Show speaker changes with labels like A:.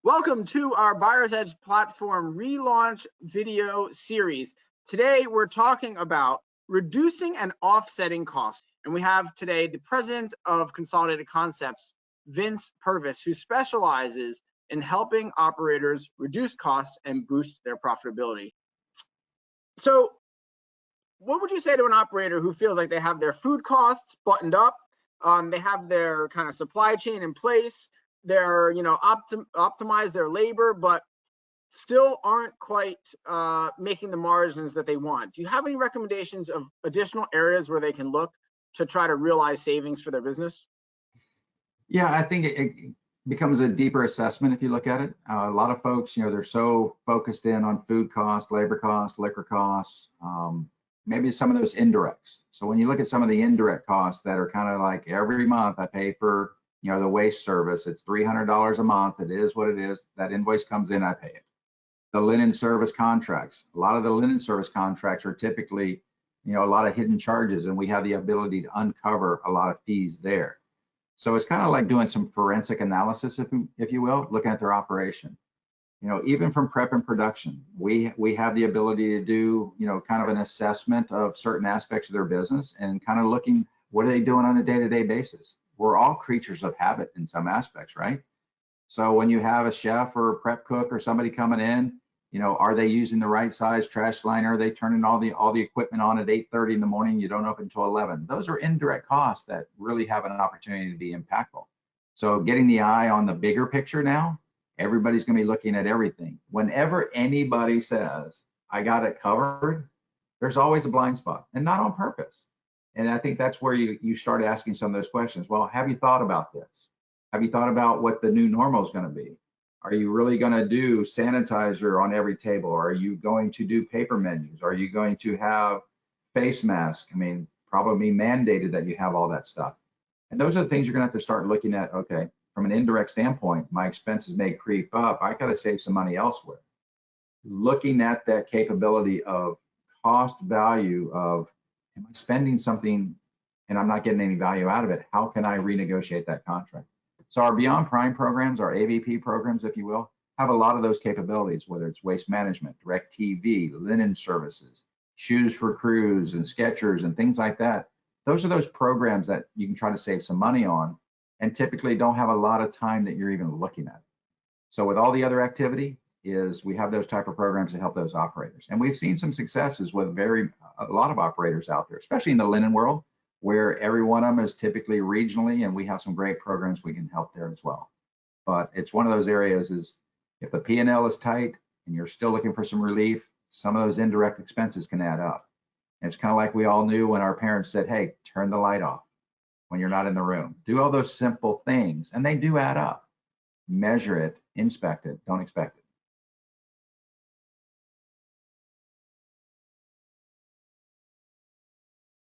A: Welcome to our Buyer's Edge platform relaunch video series. Today, we're talking about reducing and offsetting costs. And we have today the president of Consolidated Concepts, Vince Purves, who specializes in helping operators reduce costs and boost their profitability. So what would you say to an operator who feels like they have their food costs buttoned up, they have their kind of supply chain in place, they're optimize their labor, but still aren't quite making the margins that they want? Do you have any recommendations of additional areas where they can look to try to realize savings for their business?
B: Yeah, I think it becomes a deeper assessment if you look at it. A lot of folks, they're so focused in on food costs, labor costs, liquor costs, maybe some of those indirects. So when you look at some of the indirect costs that are kind of like every month I pay for, the waste service, it's $300 a month. It is what it is. That invoice comes in, I pay it. The linen service contracts. A lot of the linen service contracts are typically, a lot of hidden charges, and we have the ability to uncover a lot of fees there. So it's kind of like doing some forensic analysis, if you will, looking at their operation. Even from prep and production, we have the ability to do, kind of an assessment of certain aspects of their business and kind of looking, what are they doing on a day-to-day basis? We're all creatures of habit in some aspects, right? So when you have a chef or a prep cook or somebody coming in, are they using the right size trash liner? Are they turning all the equipment on at 8:30 in the morning? You don't open until 11. Those are indirect costs that really have an opportunity to be impactful. So getting the eye on the bigger picture now, everybody's going to be looking at everything. Whenever anybody says, I got it covered, there's always a blind spot, and not on purpose. And I think that's where you start asking some of those questions. Well, have you thought about this? Have you thought about what the new normal is going to be? Are you really going to do sanitizer on every table? Are you going to do paper menus? Are you going to have face masks? I mean, probably mandated that you have all that stuff. And those are the things you're going to have to start looking at. Okay, from an indirect standpoint, my expenses may creep up. I got to save some money elsewhere. Looking at that capability of cost value of, am I spending something and I'm not getting any value out of it? How can I renegotiate that contract? So our Beyond Prime programs, our AVP programs, if you will, have a lot of those capabilities, whether it's waste management, direct TV, linen services, shoes for crews and Skechers and things like that. Those are those programs that you can try to save some money on and typically don't have a lot of time that you're even looking at. So with all the other activity we have those type of programs to help those operators. And we've seen some successes with a lot of operators out there, especially in the linen world, where every one of them is typically regionally, and we have some great programs we can help there as well. But it's one of those areas is if the P&L is tight and you're still looking for some relief, some of those indirect expenses can add up. And it's kind of like we all knew when our parents said, hey, turn the light off when you're not in the room. Do all those simple things, and they do add up. Measure it, inspect it, don't expect it.